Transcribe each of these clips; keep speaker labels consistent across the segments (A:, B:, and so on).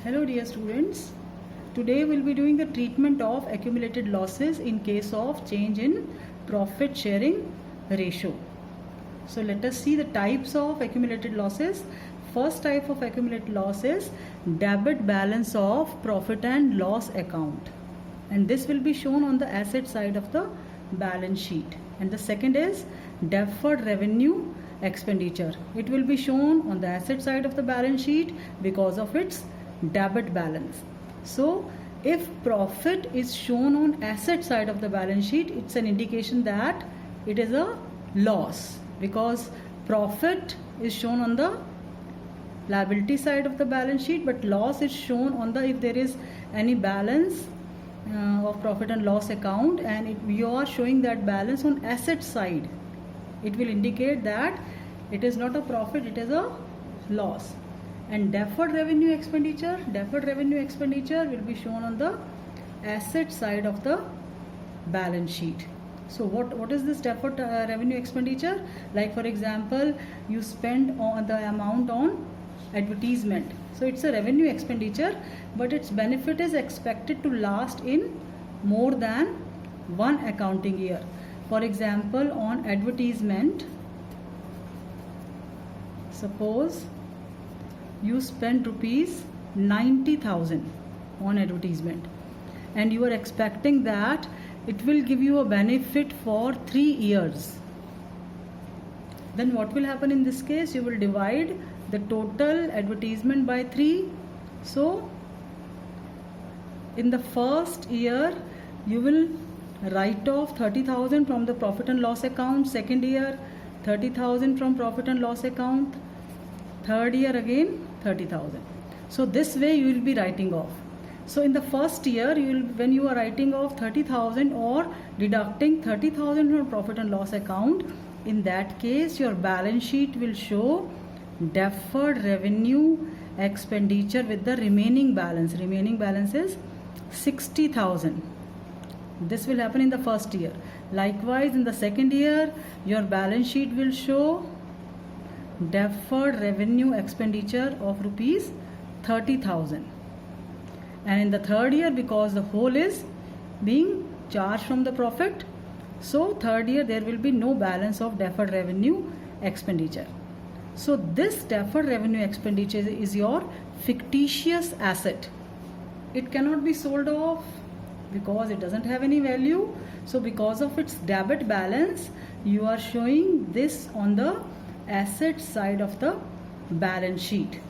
A: Hello dear students, today we'll be doing the treatment of accumulated losses in case of change in profit sharing ratio. So let us see the types of accumulated losses. First type of accumulated loss is debit balance of profit and loss account, and this will be shown on the asset side of the balance sheet. And the second is deferred revenue expenditure. It will be shown on the asset side of the balance sheet because of its debit balance. So if profit is shown on asset side of the balance sheet, it's an indication that it is a loss, because profit is shown on the liability side of the balance sheet, but loss is shown on the, if there is any balance of profit and loss account, and you are showing that balance on asset side, it will indicate that it is not a profit, it is a loss. And deferred revenue expenditure will be shown on the asset side of the balance sheet. So what is this deferred revenue expenditure? Like for example, you spend on the amount on advertisement, so it's a revenue expenditure, but its benefit is expected to last in more than one accounting year. For example, on advertisement, suppose you spend rupees 90,000 on advertisement, and you are expecting that it will give you a benefit for 3 years. Then what will happen in this case? You will divide the total advertisement by 3. So in the first year you will write off 30,000 from the profit and loss account, second year 30,000 from profit and loss account, third year again 30,000. So this way you will be writing off. So in the first year, when you are writing off 30,000 or deducting 30,000 from profit and loss account, in that case your balance sheet will show deferred revenue expenditure with the remaining balance. Remaining balance is 60,000. This will happen in the first year. Likewise, in the second year, your balance sheet will show deferred revenue expenditure of rupees 30,000. And in the third year, because the whole is being charged from the profit, so third year there will be no balance of deferred revenue expenditure. So this deferred revenue expenditure is your fictitious asset. It cannot be sold off because it doesn't have any value. So because of its debit balance, you are showing this on the asset side of the balance sheet.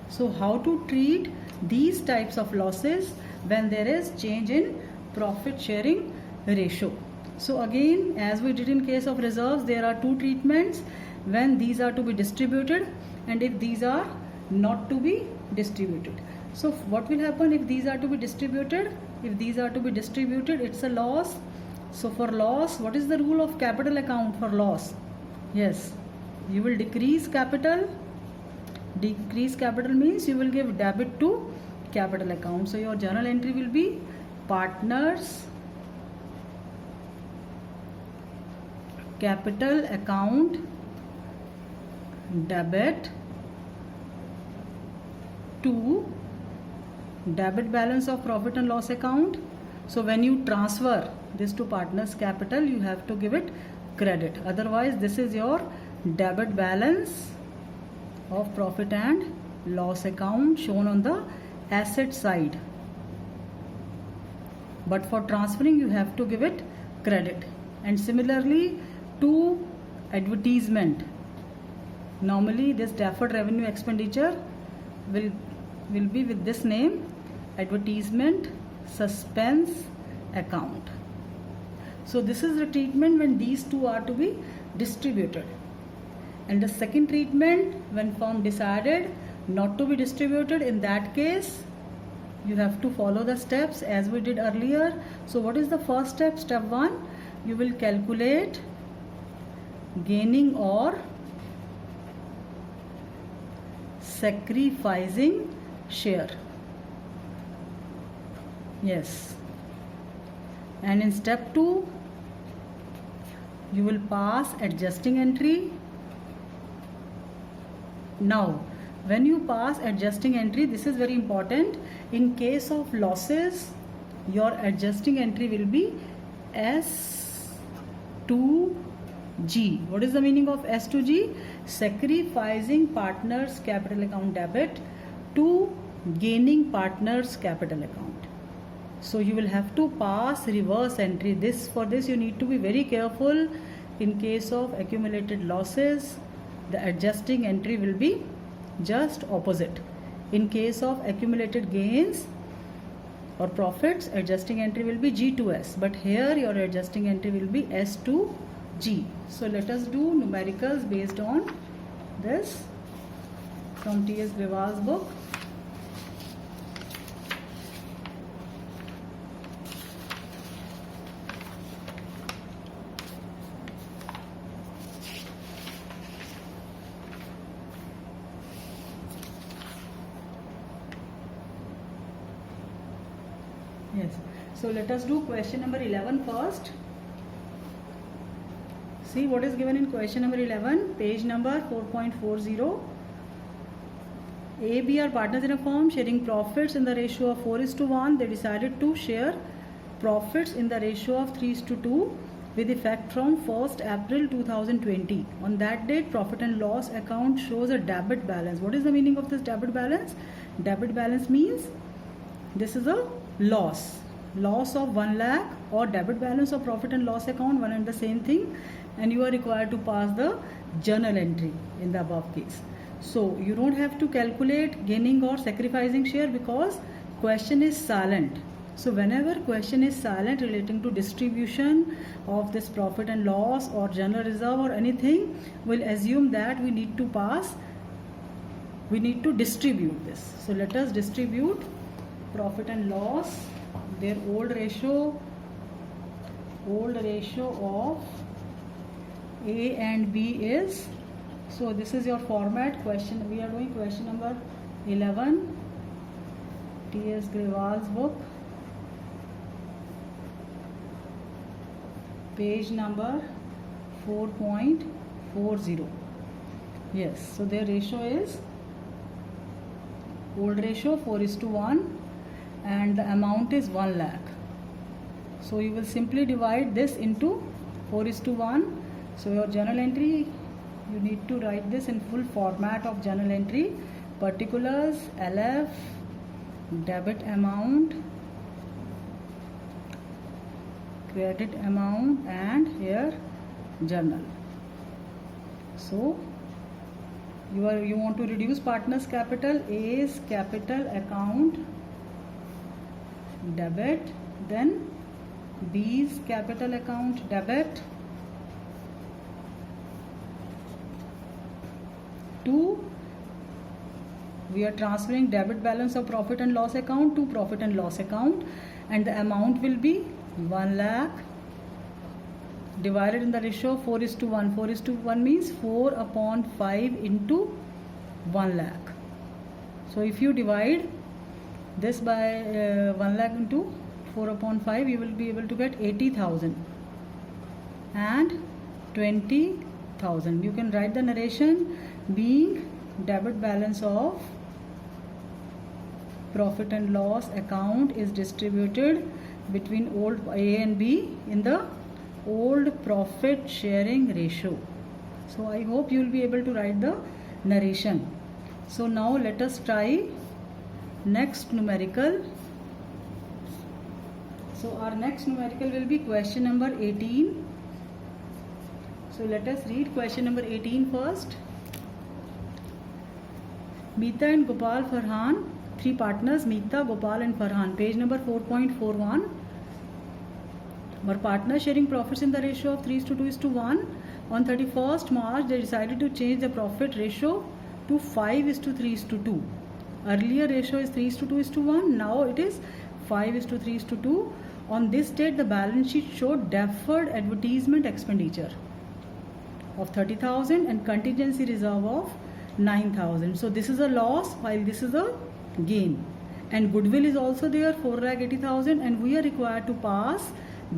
A: So how to treat these types of losses when there is change in profit sharing ratio? So again, as we did in case of reserves, there are two treatments: when these are to be distributed and if these are not to be distributed. So what will happen if these are to be distributed? If these are to be distributed, it's a loss. So for loss, what is the rule of capital account for loss? Yes, you will decrease capital. Decrease capital means you will give debit to capital account. So your journal entry will be partners capital account debit to debit balance of profit and loss account. So when you transfer this to partners capital, you have to give it credit. Otherwise, this is your debit balance of profit and loss account shown on the asset side. But for transferring, you have to give it credit. And similarly to advertisement, normally this deferred revenue expenditure will be with this name: advertisement suspense account. So this is the treatment when these two are to be distributed. And the second treatment, when firm decided not to be distributed, in that case you have to follow the steps as we did earlier. So what is the first step? Step 1, you will calculate gaining or sacrificing share. Yes. And in step 2, you will pass adjusting entry. Now when you pass adjusting entry, this is very important. In case of losses, your adjusting entry will be S2G. What is the meaning of S2G? Sacrificing partners capital account debit to gaining partners capital account. So you will have to pass reverse entry. For this you need to be very careful. In case of accumulated losses, the adjusting entry will be just opposite. In case of accumulated gains or profits, adjusting entry will be G2S, but here your adjusting entry will be S2G. So let us do numericals based on this from T.S. Grewal's book. Yes. So let us do question number 11 first. See what is given in question number 11, page number 4.40. A, B are partners in a firm sharing profits in the ratio of 4:1. They decided to share profits in the ratio of 3:2 with effect from 1st April 2020. On that date, profit and loss account shows a debit balance. What is the meaning of this debit balance? Debit balance means this is a loss of 1 lakh, or debit balance of profit and loss account, one and the same thing, and you are required to pass the journal entry in the above case. So you don't have to calculate gaining or sacrificing share because question is silent. So whenever question is silent relating to distribution of this profit and loss or general reserve or anything, we'll assume that we need to distribute this. So let us distribute profit and loss, their old ratio of A and B is, so this is your format question. We are doing question number 11, T.S. Grewal's book, page number 4.40. Yes, so their ratio is old ratio 4:1 and the amount is 1 lakh. So you will simply divide this into 4:1. So your journal entry, you need to write this in full format of journal entry. Particulars, LF, debit amount, credit amount, and here journal. So you want to reduce partners capital. A's capital account debit, then B's capital account debit to, we are transferring debit balance of profit and loss account to profit and loss account, and the amount will be 1 lakh divided in the ratio of 4:1. 4:1 means 4/5 into 1 lakh. So if you divide this by 1 lakh into 4/5, you will be able to get 80,000 and 20,000. You can write the narration being debit balance of profit and loss account is distributed between old A and B in the old profit sharing ratio. So I hope you will be able to write the narration. So now let us try next numerical. So our next numerical will be question number 18. So let us read question number 18 first. Meeta and Gopal Farhan, 3 partners, Meeta, Gopal and Farhan, page number 4.41. Were partners sharing profits in the ratio of 3:1. On 31st March, they decided to change the profit ratio to 5:3:2. Earlier ratio is 3:2:1. Now it is 5:3:2. On this date, the balance sheet showed deferred advertisement expenditure of 30,000 and contingency reserve of 9,000. So this is a loss while this is a gain. And goodwill is also there, 4,80,000, and we are required to pass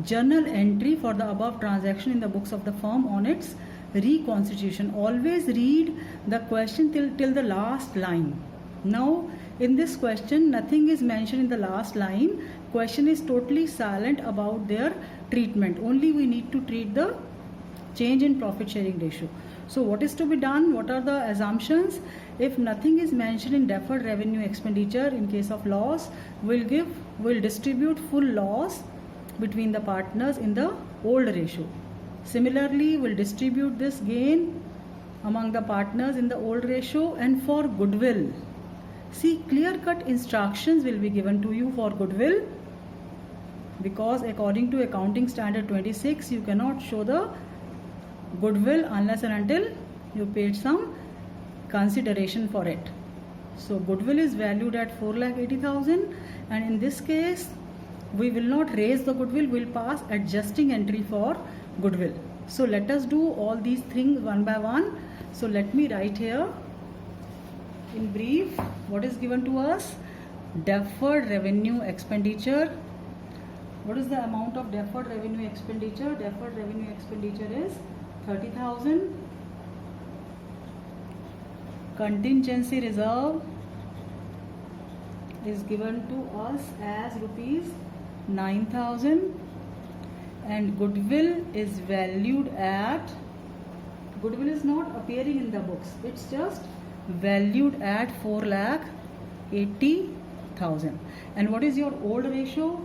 A: journal entry for the above transaction in the books of the firm on its reconstitution. Always read the question till the last line. Now in this question nothing is mentioned in the last line. Question is totally silent about their treatment. Only we need to treat the change in profit sharing ratio. So what is to be done? What are the assumptions? If nothing is mentioned in deferred revenue expenditure, in case of loss, we'll distribute full loss between the partners in the old ratio. Similarly, we'll distribute this gain among the partners in the old ratio. And for goodwill, see, clear-cut instructions will be given to you for goodwill, because according to accounting standard 26 you cannot show the goodwill unless and until you paid some consideration for it. So goodwill is valued at 4,80,000, and in this case we will not raise the goodwill, we'll pass adjusting entry for goodwill. So let us do all these things one by one. So let me write here in brief what is given to us. Deferred revenue expenditure. What is the amount of deferred revenue expenditure? Deferred revenue expenditure is 30,000. Contingency reserve is given to us as rupees 9,000, and goodwill is valued at, goodwill is not appearing in the books, it's just valued at 4,80,000. And what is your old ratio?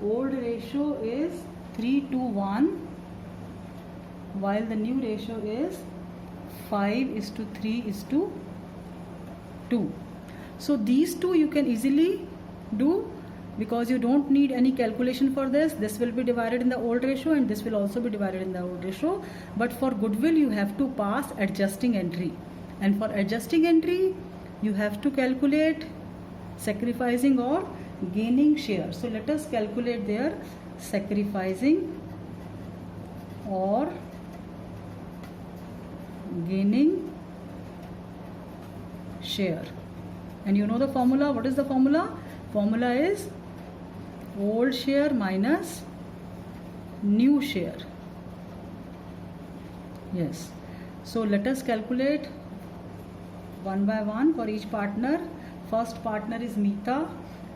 A: Old ratio is 3:1, while the new ratio is 5:3:2. So these two you can easily do, because you don't need any calculation for this. This will be divided in the old ratio and this will also be divided in the old ratio. But for goodwill you have to pass adjusting entry, and for adjusting entry you have to calculate sacrificing or gaining share. So let us calculate their sacrificing or gaining share. And you know the formula. What is the formula? Formula is old share minus new share. Yes. So let us calculate one by one for each partner. First partner is Meeta.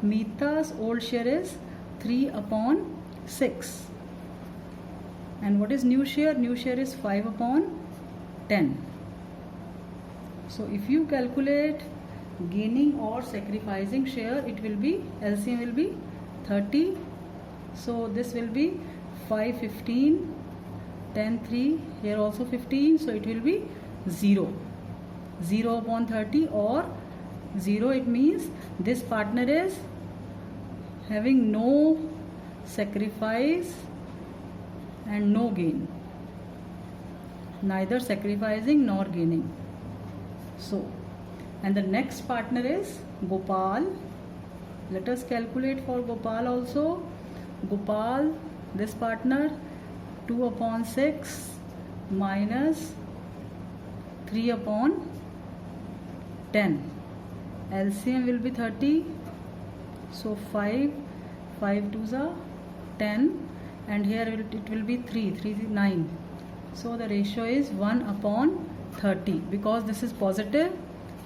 A: Meeta's old share is 3/6. And what is new share? New share is 5/10. So if you calculate gaining or sacrificing share, it will be, LCM will be 30. So this will be 5, 15, 10, 3, here also 15. So it will be 0. 0/30 or 0, it means this partner is having no sacrifice and no gain, neither sacrificing nor gaining. So, and the next partner is Gopal. Let us calculate for Gopal also. Gopal, this partner, 2/6 minus 3/10. LCM will be 30. So 5, 5 2s are 10, and here it will be 3, 3 is 9. So the ratio is 1/30, because this is positive.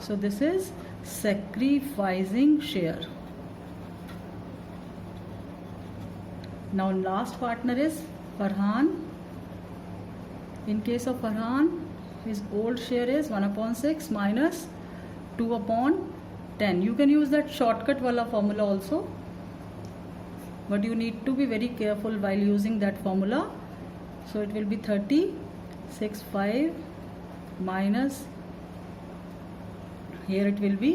A: So this is sacrificing share. Now last partner is Farhan. In case of Farhan, his old share is 1/6 minus 2/10. You can use that shortcut wala formula also, but you need to be very careful while using that formula. So it will be 30, 6, 5 minus, here it will be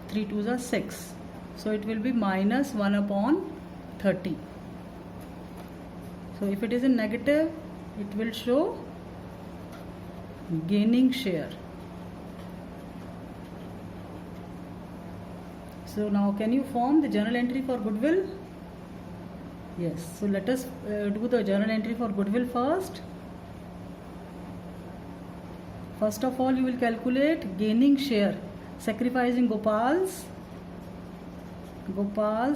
A: 3 2s are 6. So it will be minus 1/30. So if it is in negative, it will show gaining share. So now can you form the journal entry for goodwill? Yes. So let us do the journal entry for goodwill first. First of all, you will calculate gaining share, sacrificing Gopal's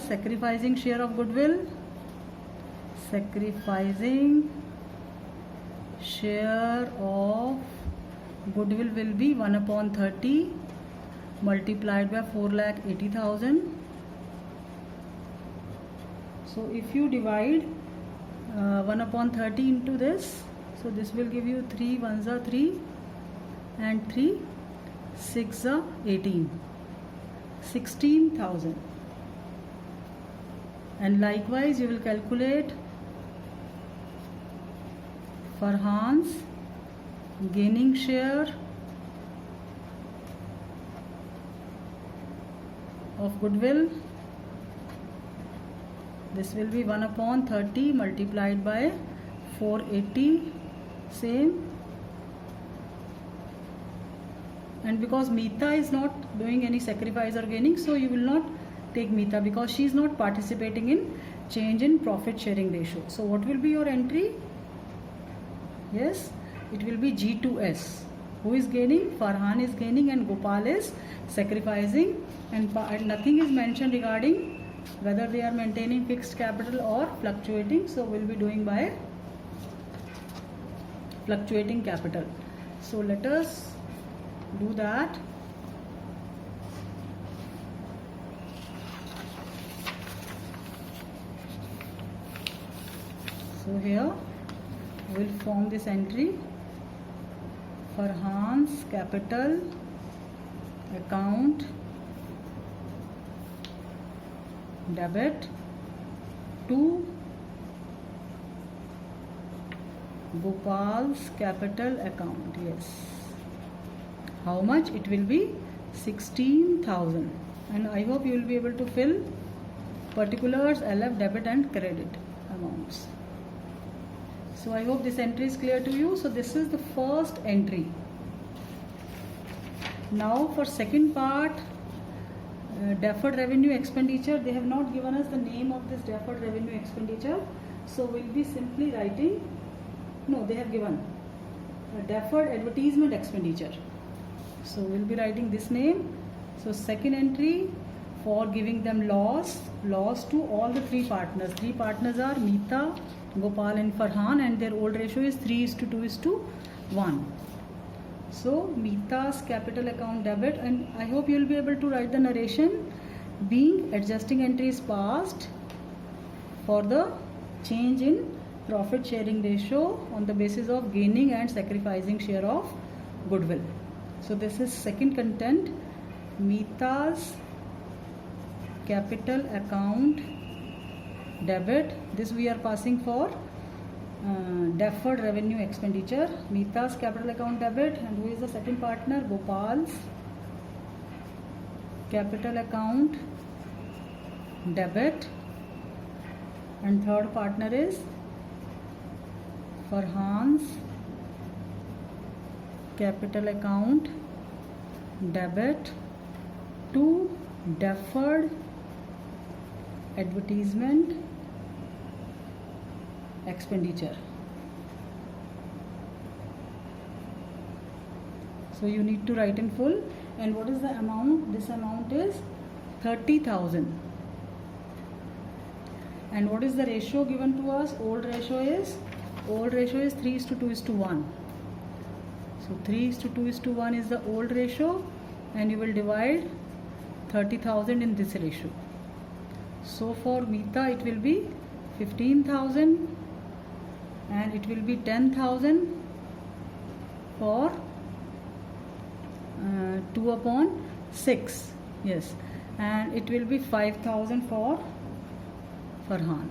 A: sacrificing share of goodwill, sacrificing share of goodwill will be 1/30 multiplied by 4,80,000. So if you divide 1/30 into this, so this will give you 3 1s are 3 and 3 6 are 18, 16,000. And likewise you will calculate Farhan's gaining share of goodwill. This will be 1/30 multiplied by 480, same. And because Meeta is not doing any sacrifice or gaining, so you will not take Meeta because she is not participating in change in profit sharing ratio. So what will be your entry? Yes, it will be G2S. Who is gaining? Farhan is gaining and Gopal is sacrificing, and nothing is mentioned regarding whether they are maintaining fixed capital or fluctuating. So we'll be doing by fluctuating capital. So let us do that. So here we will form this entry. Farhan's capital account debit to Gopal's capital account. Yes. How much? It will be 16,000. And I hope you will be able to fill particulars, LF, debit and credit amounts. So I hope this entry is clear to you. So this is the first entry. Now for second part, deferred revenue expenditure. They have not given us the name of this deferred revenue expenditure. So we'll be simply writing, no, they have given deferred advertisement expenditure. So we'll be writing this name. So second entry for giving them loss to all the three partners. Three partners are Meeta, Gopal and Farhan, and their old ratio is 3:2:1. So Meeta's capital account debit, and I hope you will be able to write the narration. Being adjusting entries passed for the change in profit sharing ratio on the basis of gaining and sacrificing share of goodwill. So this is second content. Meeta's capital account debit. This we are passing for deferred revenue expenditure. Meeta's capital account debit, and who is the second partner? Gopal's capital account debit, and third partner is Farhan's capital account debit to deferred advertisement expenditure. So you need to write in full. And what is the amount? This amount is 30,000. And what is the ratio given to us? Old ratio is 3:2:1. So 3:2:1 is the old ratio, and you will divide 30,000 in this ratio. So for Meeta it will be 15,000, and it will be 10,000 for 2/6. Yes, and it will be 5,000 for Farhan.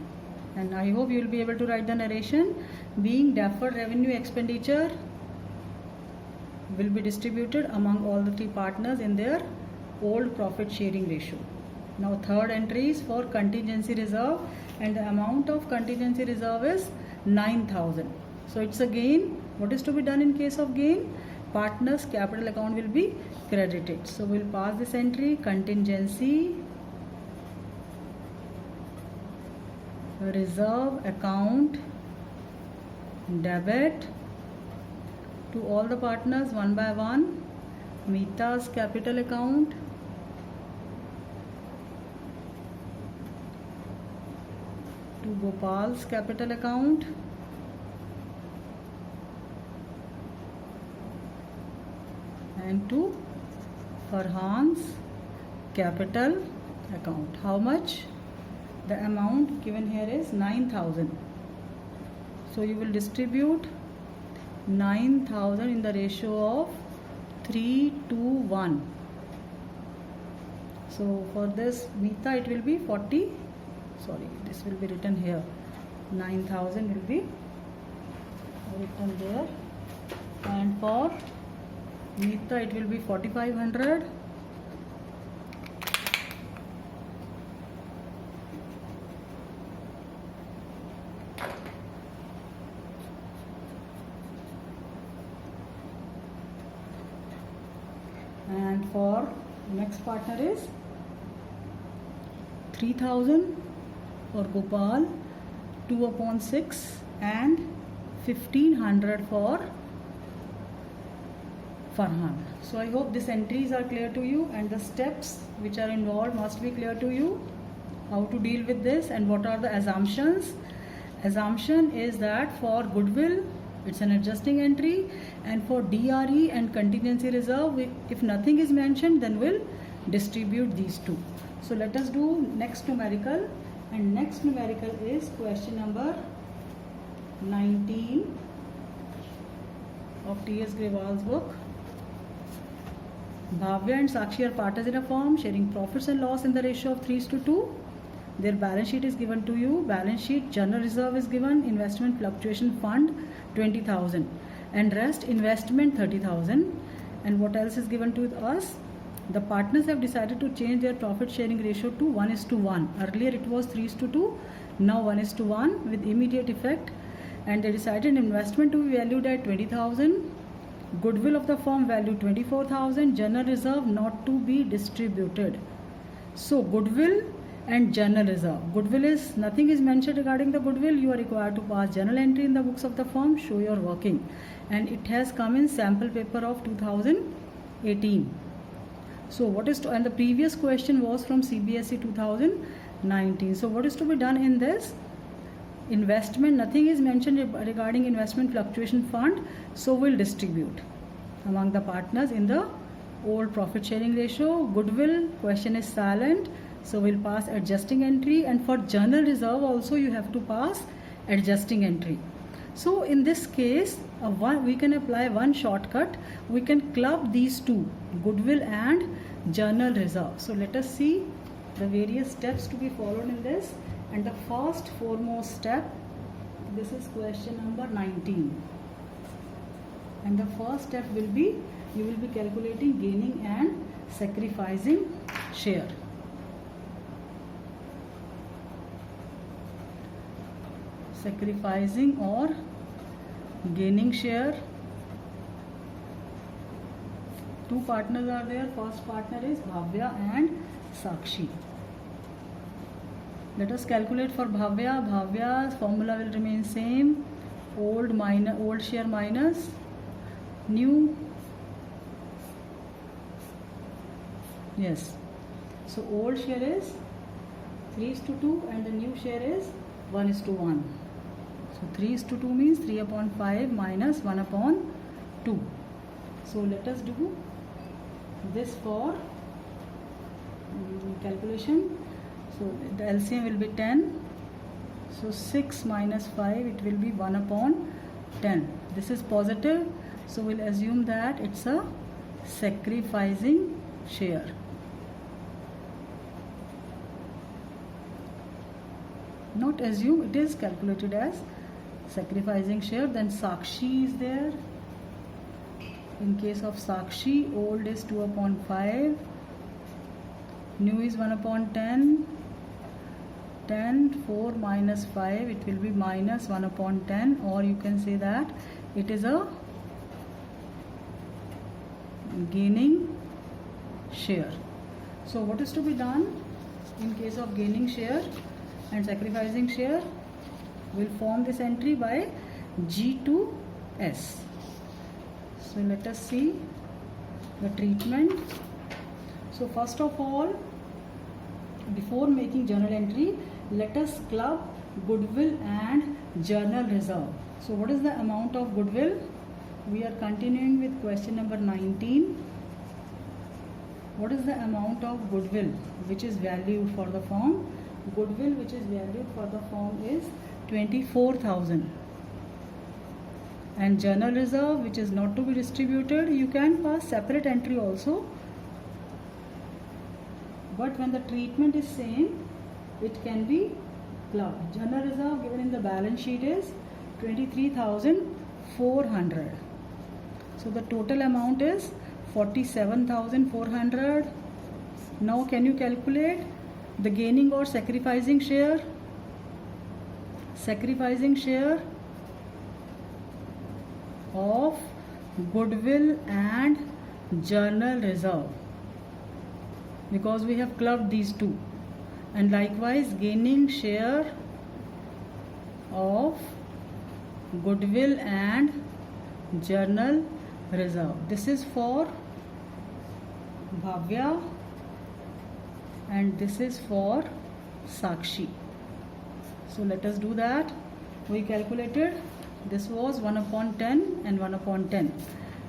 A: And I hope you will be able to write the narration. Being deferred revenue expenditure will be distributed among all the three partners in their old profit sharing ratio. Now third entry is for contingency reserve, and the amount of contingency reserve is 9,000. So it's a gain. What is to be done in case of gain? Partners capital account will be credited. So we'll pass this entry: contingency reserve account debit to all the partners one by one. Meeta's capital account to Gopal's capital account and to Farhan's capital account. How much? The amount given here is 9,000. So you will distribute 9,000 in the ratio of 3 to 1. So for this Meeta it will be 40, sorry, this will be written here, 9,000 will be written there, and for Meeta it will be 4,500. And for next partner is 3,000 for Gopal, 2/6, and 1,500 for Farhan. So I hope these entries are clear to you, and the steps which are involved must be clear to you. How to deal with this and what are the assumptions. Assumption is that for goodwill it's an adjusting entry, and for DRE and contingency reserve, if nothing is mentioned, then we'll distribute these two. So let us do next numerical, and next numerical is question number 19 of T.S. Grewal's book. Bhavya and Sakshi are partners in a firm sharing profits and loss in the ratio of 3:2. Their balance sheet is given to you. Balance sheet, general reserve is given, investment fluctuation fund 20,000, and rest investment 30,000. And what else is given to us? The partners have decided to change their profit sharing ratio to 1:1. Earlier it was 3:2, now 1:1 with immediate effect. And they decided investment to be valued at 20,000, goodwill of the firm valued 24,000, general reserve not to be distributed. So goodwill and general reserve. Goodwill is, nothing is mentioned regarding the goodwill. You are required to pass journal entry in the books of the firm, show your working, and it has come in sample paper of 2018. So what is to, and the previous question was from CBSE 2019. So what is to be done in this? Investment, nothing is mentioned regarding investment fluctuation fund, so we'll distribute among the partners in the old profit sharing ratio. Goodwill, question is silent, so we'll pass adjusting entry, and for journal reserve also you have to pass adjusting entry. So in this case, we can apply one shortcut. We can club these two, goodwill and journal reserve. So let us see the various steps to be followed in this. And the first foremost step, this is question number 19. And the first step will be, you will be calculating gaining and sacrificing share. Sacrificing or gaining share. Two partners are there. First partner is Bhavya and Sakshi. Let us calculate for Bhavya. Bhavya's formula will remain same. Old share minus new. Yes. So old share is 3:2 and the new share is 1:1. So 3:2 means 3/5 minus 1/2. So let us do this for calculation. So the LCM will be 10. So 6 minus 5, it will be 1/10. This is positive, so we'll assume that it's a sacrificing share. Not assume, it is calculated as sacrificing share. Then Sakshi is there. In case of Sakshi, old is 2/5, new is 1/10. 10, 4 minus 5, it will be minus 1/10, or you can say that it is a gaining share. So what is to be done in case of gaining share and sacrificing share? We'll form this entry by G to S. So let us see the treatment. So first of all, before making journal entry, let us club goodwill and journal reserve. So what is the amount of goodwill? We are continuing with question number 19. what is the amount of goodwill which is valued for the firm? Goodwill which is valued for the firm is 24,000. And journal reserve which is not to be distributed, you can pass separate entry also, but when the treatment is same, it can be clubbed. Journal reserve given in the balance sheet is 23,400. So the total amount is 47,400. Now can you calculate the gaining or sacrificing share? Sacrificing share of goodwill and journal reserve, because we have clubbed these two. And likewise gaining share of goodwill and journal reserve. This is for Bhavya and this is for Sakshi. So let us do that. We calculated, this was 1/10 and 1/10.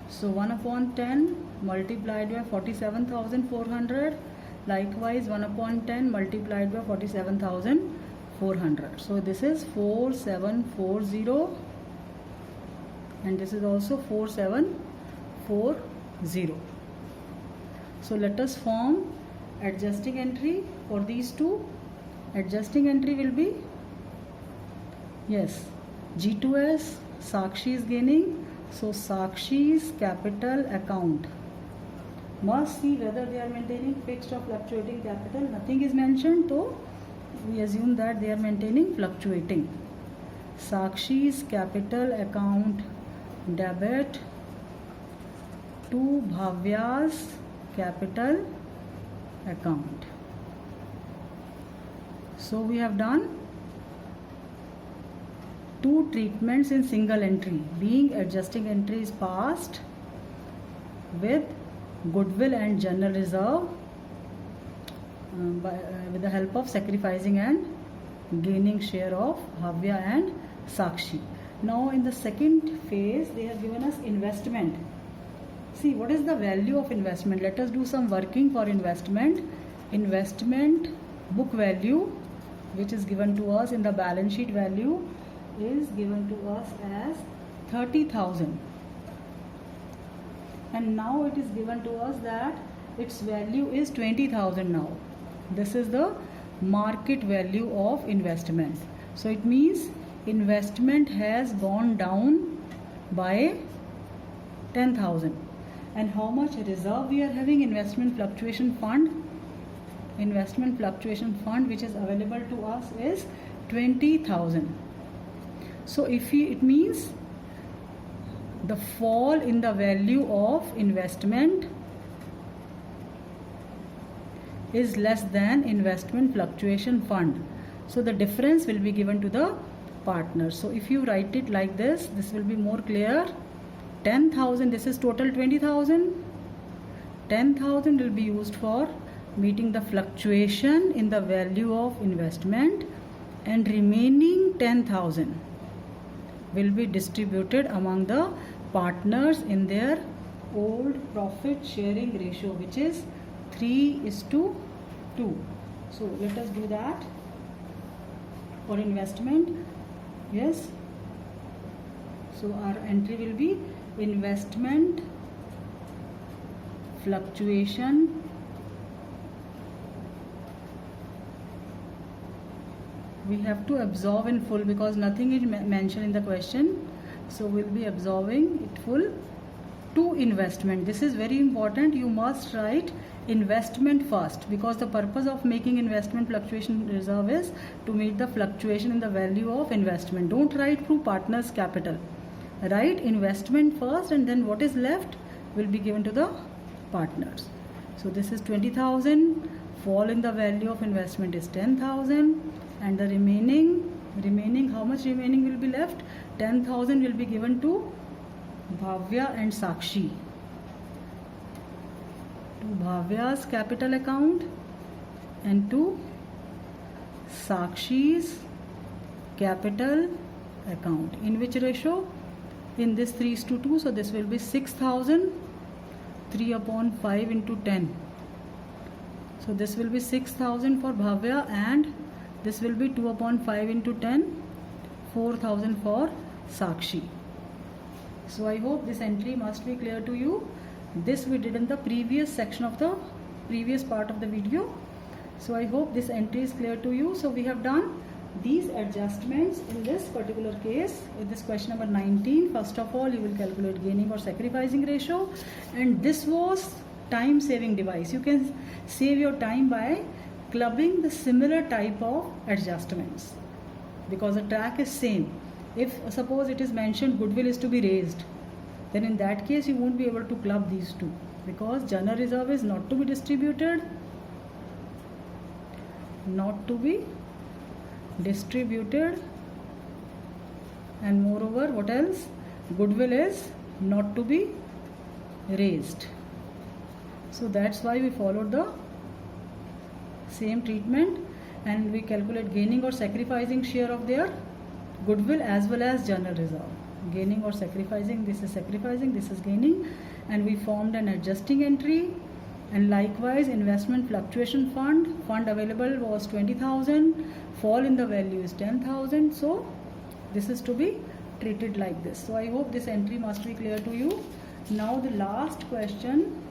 A: So 1/10 multiplied by 47,400, likewise 1/10 multiplied by 47,400. So this is 4740 and this is also 4740. So let us form adjusting entry for these two. Adjusting entry will be, yes, G2S, Sakshi is gaining, so Sakshi's capital account. Must see whether they are maintaining fixed or fluctuating capital. Nothing is mentioned, so we assume that they are maintaining fluctuating. Sakshi's capital account debit to Bhavya's capital account. So we have done two treatments in single entry, being adjusting entry is passed with goodwill and journal reserve with the help of sacrificing and gaining share of Bhavya and Sakshi. Now in the second phase they have given us investment. See, what is the value of investment? Let us do some working for investment. Investment book value, which is given to us in the balance sheet value, is given to us as 30,000. And now it is given to us that its value is 20,000 now. This is the market value of investment. So it means investment has gone down by 10,000. And how much reserve we are having? Investment fluctuation fund. Investment fluctuation fund which is available to us is 20,000. So it means the fall in the value of investment is less than investment fluctuation fund. So the difference will be given to the partner. So if you write it like this, this will be more clear. 10,000, this is total 20,000. 10,000 will be used for meeting the fluctuation in the value of investment, and remaining 10,000 will be distributed among the partners in their old profit sharing ratio, which is 3:2. So let us do that for investment. Yes, so our entry will be investment fluctuation we have to absorb in full because nothing is mentioned in the question, so we'll be absorbing it full to investment. This is very important. You must write investment first, because the purpose of making investment fluctuation reserve is to meet the fluctuation in the value of investment. Don't write through partners capital. Write investment first, and then what is left will be given to the partners. So this is 20,000. Fall in the value of investment is 10,000, and the remaining how much remaining will be left? 10,000 will be given to Bhavya and Sakshi, to Bhavya's capital account and to Sakshi's capital account. In which ratio? In this 3:2. So this will be 6,000. 3/5 into 10. So this will be 6,000 for Bhavya, and this will be 2/5 into 10, 4,000 for Sakshi. So I hope this entry must be clear to you. This we did in the previous section of the previous part of the video. So I hope this entry is clear to you. So we have done these adjustments in this particular case. In this question number 19, first of all you will calculate gaining or sacrificing ratio, and this was time saving device. You can save your time by clubbing the similar type of adjustments because the track is same. If suppose it is mentioned goodwill is to be raised, then in that case you won't be able to club these two, because general reserve is not to be distributed, and moreover what else, goodwill is not to be raised. So that's why we followed the same treatment, and we calculate gaining or sacrificing share of their goodwill as well as general reserve. Gaining or sacrificing, this is sacrificing, this is gaining, and we formed an adjusting entry. And likewise investment fluctuation fund available was 20,000, fall in the value is 10,000. So this is to be treated like this. So I hope this entry must be clear to you. Now the last question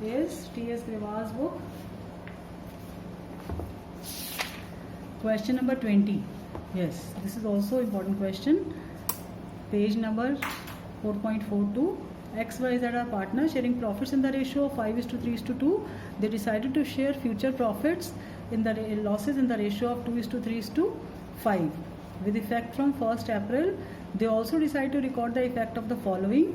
A: is T.S. Grewal's book, question number 20. Yes, this is also important question. Page number 4.42. X, Y, Z are partners sharing profits in the ratio of 5:3:2. They decided to share future profits in the losses in the ratio of 2:3:5. With effect from 1st April, they also decide to record the effect of the following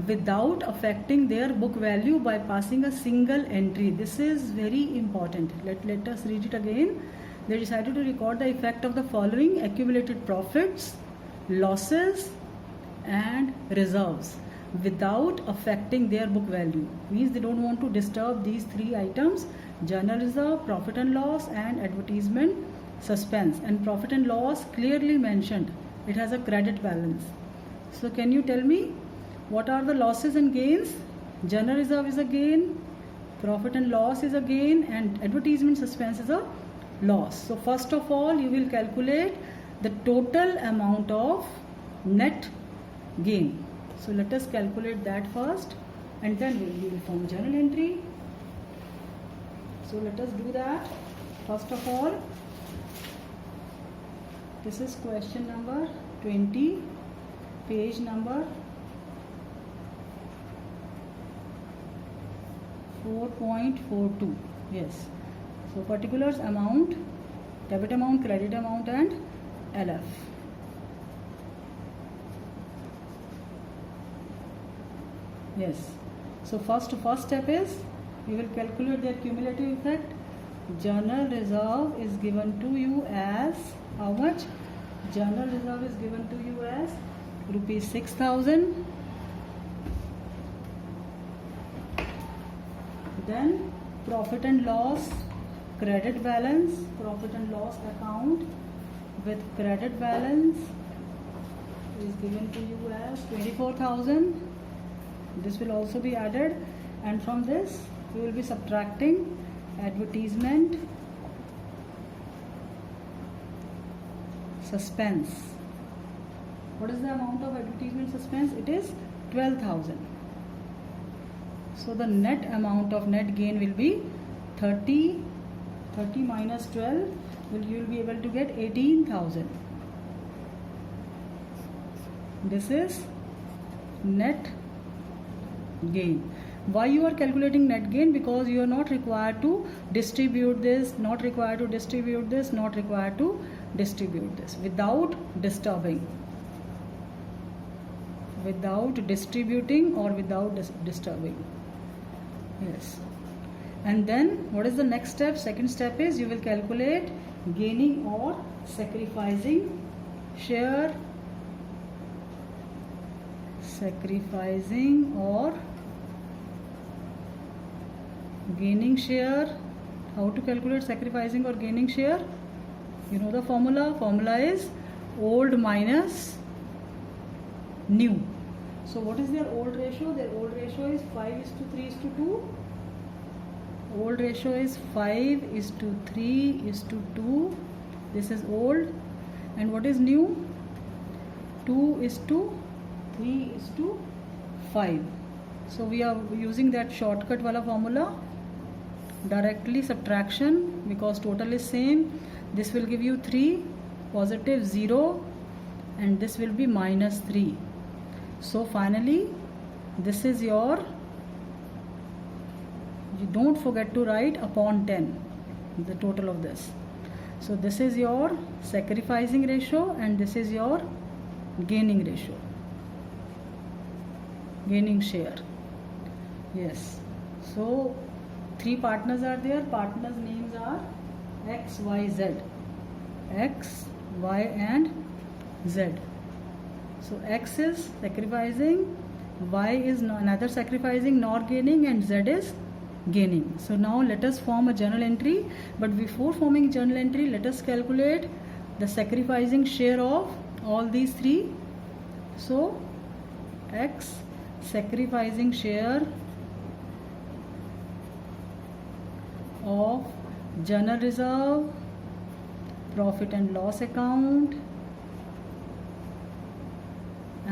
A: without affecting their book value by passing a single entry. This is very important. Let us read it again. They decided to record the effect of the following: accumulated profits, losses and reserves without affecting their book value. Means they don't want to disturb these three items: journal reserve, profit and loss, and advertisement suspense. And profit and loss clearly mentioned, it has a credit balance. So can you tell me what are the losses and gains? Journal reserve is a gain, profit and loss is a gain, and advertisement suspense is a loss. So first of all you will calculate the total amount of net gain. So let us calculate that first, and then we will form journal entry. So let us do that. First of all, this is question number 20, page number 4.42. Yes. So particulars: amount, debit amount, credit amount, and LF. Yes. So first step is you will calculate the cumulative effect. Journal reserve is given to you as how much? Journal reserve is given to you as rupees 6,000. Then profit and loss, credit balance, profit and loss account with credit balance is given to you as 24,000. This will also be added, and from this we will be subtracting advertisement suspense. What is the amount of advertisement suspense? It is 12,000. So the net amount of net gain will be 30 minus 12, you will be able to get 18,000. This is net gain. Why you are calculating net gain? Because you are not required to distribute this, not required to distribute this, not required to distribute this without disturbing, without distributing or without disturbing. Yes. And then what is the next step? Second step is you will calculate gaining or sacrificing share, sacrificing or gaining share. How to calculate sacrificing or gaining share? You know the formula. Formula is old minus new. So what is their old ratio? Their old ratio is 5:3:2. Old ratio is 5:3:2. This is old. And what is new? 2:3:5. So we are using that shortcut wala formula, directly subtraction, because total is same. This will give you 3, positive 0, and this will be -3. So finally this is your, you don't forget to write upon 10 the total of this. So this is your sacrificing ratio and this is your gaining ratio, gaining share. Yes, so 3 partners are there. Partners names are X, Y, Z. X, Y and Z. So X is sacrificing, Y is neither sacrificing nor gaining, and Z is gaining. So now let us form a journal entry, but before forming journal entry, let us calculate the sacrificing share of all these 3. So X sacrificing share of journal reserve, profit and loss account,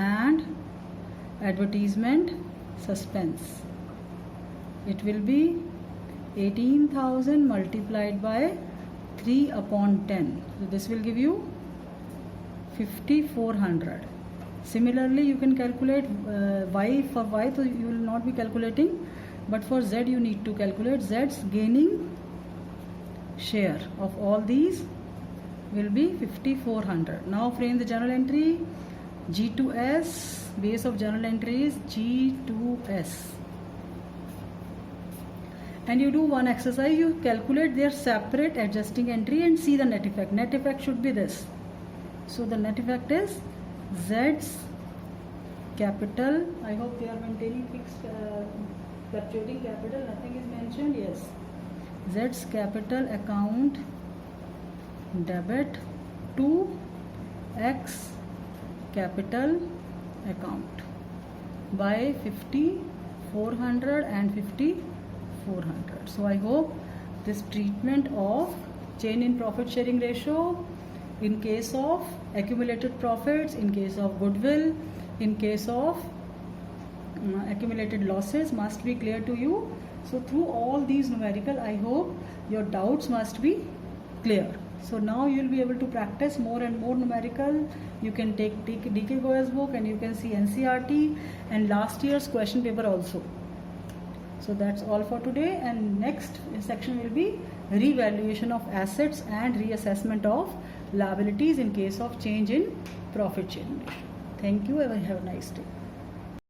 A: and advertisement suspense. It will be 18,000 multiplied by 3/10. So this will give you 5,400. Similarly, you can calculate Y. For Y, so you will not be calculating, but for Z you need to calculate. Z's gaining share of all these will be 5,400. Now frame the journal entry. G2S, base of journal entry is G2S. And you do one exercise, you calculate their separate adjusting entry and see the net effect. Net effect should be this. So the net effect is Z's capital. I hope they are maintaining fixed fluctuating capital, nothing is mentioned. Yes, Z's capital account debit to X capital account by 5,400 and 5,400. So I hope this treatment of change in profit sharing ratio in case of accumulated profits, in case of goodwill, in case of accumulated losses must be clear to you. So through all these numerical, I hope your doubts must be clear. So now you will be able to practice more and more numerical. You can take DK Goyal's book and you can see NCERT and last year's question paper also. So that's all for today, and next section will be revaluation of assets and reassessment of liabilities in case of change in profit sharing ratio. Thank you and have a nice day.